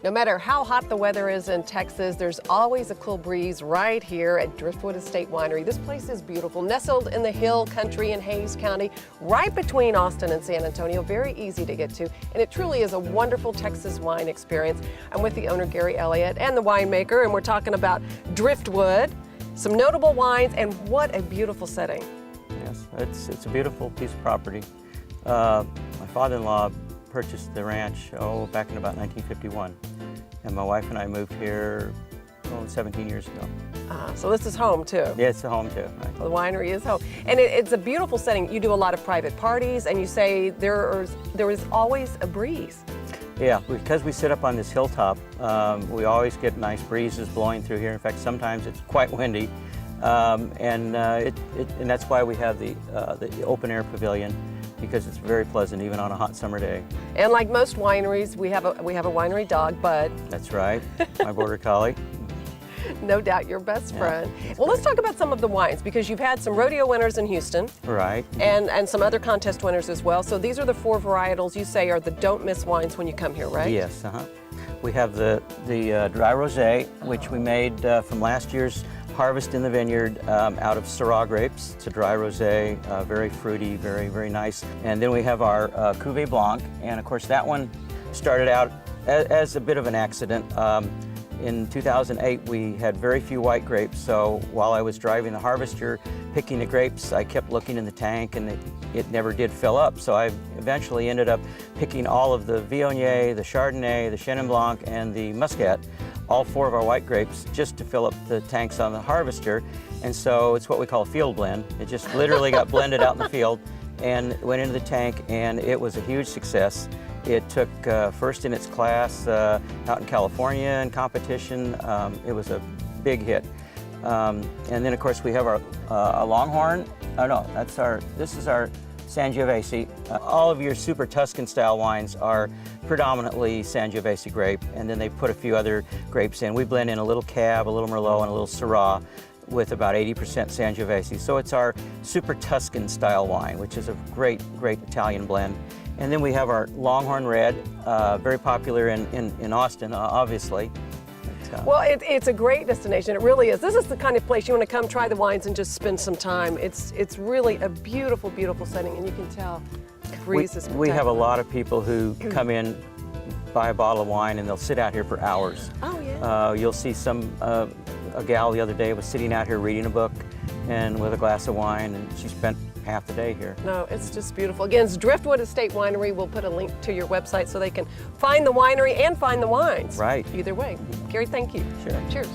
No matter how hot the weather is in Texas, there's always a cool breeze right here at Driftwood Estate Winery. This place is beautiful, nestled in the hill country in Hays County, right between Austin and San Antonio, very easy to get to, and it truly is a wonderful Texas wine experience. I'm with the owner, Gary Elliot, and the winemaker, and we're talking about Driftwood, some notable wines, and what a beautiful setting. Yes, it's a beautiful piece of property. My father-in-law purchased the ranch, back in about 1951. And my wife and I moved here 17 years ago. So this is home too? Yeah, it's a home too. Right. Well, the winery is home. And it's a beautiful setting. You do a lot of private parties, and you say there is always a breeze. Yeah, because we sit up on this hilltop, we always get nice breezes blowing through here. In fact, sometimes it's quite windy. And that's why we have the open air pavilion, because it's very pleasant even on a hot summer day. And like most wineries, we have a winery dog, Bud. That's right, my border collie. No doubt your best friend. Well, let's talk about some of the wines, because you've had some rodeo winners in Houston. Right. And some other contest winners as well. So these are the 4 varietals you say are the don't miss wines when you come here, right? Yes, We have the dry rosé, which we made from last year's harvest in the vineyard out of Syrah grapes. It's a dry rosé, very fruity, very, very nice. And then we have our Cuvée Blanc, and of course that one started out as a bit of an accident. In 2008, we had very few white grapes, so while I was driving the harvester picking the grapes, I kept looking in the tank and it never did fill up. So I eventually ended up picking all of the Viognier, the Chardonnay, the Chenin Blanc, and the Muscat, all 4 of our white grapes, just to fill up the tanks on the harvester. And so it's what we call a field blend. It just literally got blended out in the field and went into the tank, and it was a huge success. It took first in its class out in California in competition. It was a big hit. And then of course we have our Longhorn. Oh no, this is our Sangiovese. All of your super Tuscan style wines are predominantly Sangiovese grape, and then they put a few other grapes in. We blend in a little Cab, a little Merlot, and a little Syrah with about 80% Sangiovese. So it's our super Tuscan style wine, which is a great, great Italian blend. And then we have our Longhorn Red, very popular in Austin, obviously. Well, it's a great destination. It really is. This is the kind of place you want to come try the wines and just spend some time. It's really a beautiful, beautiful setting, and you can tell the breeze is spectacular. We have a lot of people who come in, buy a bottle of wine, and they'll sit out here for hours. Oh, yeah. You'll see a gal the other day was sitting out here reading a book and with a glass of wine, and she spent half the day here. No, it's just beautiful. Again, it's Driftwood Estate Winery. We'll put a link to your website so they can find the winery and find the wines. Right. Either way. Gary, thank you. Sure. Cheers.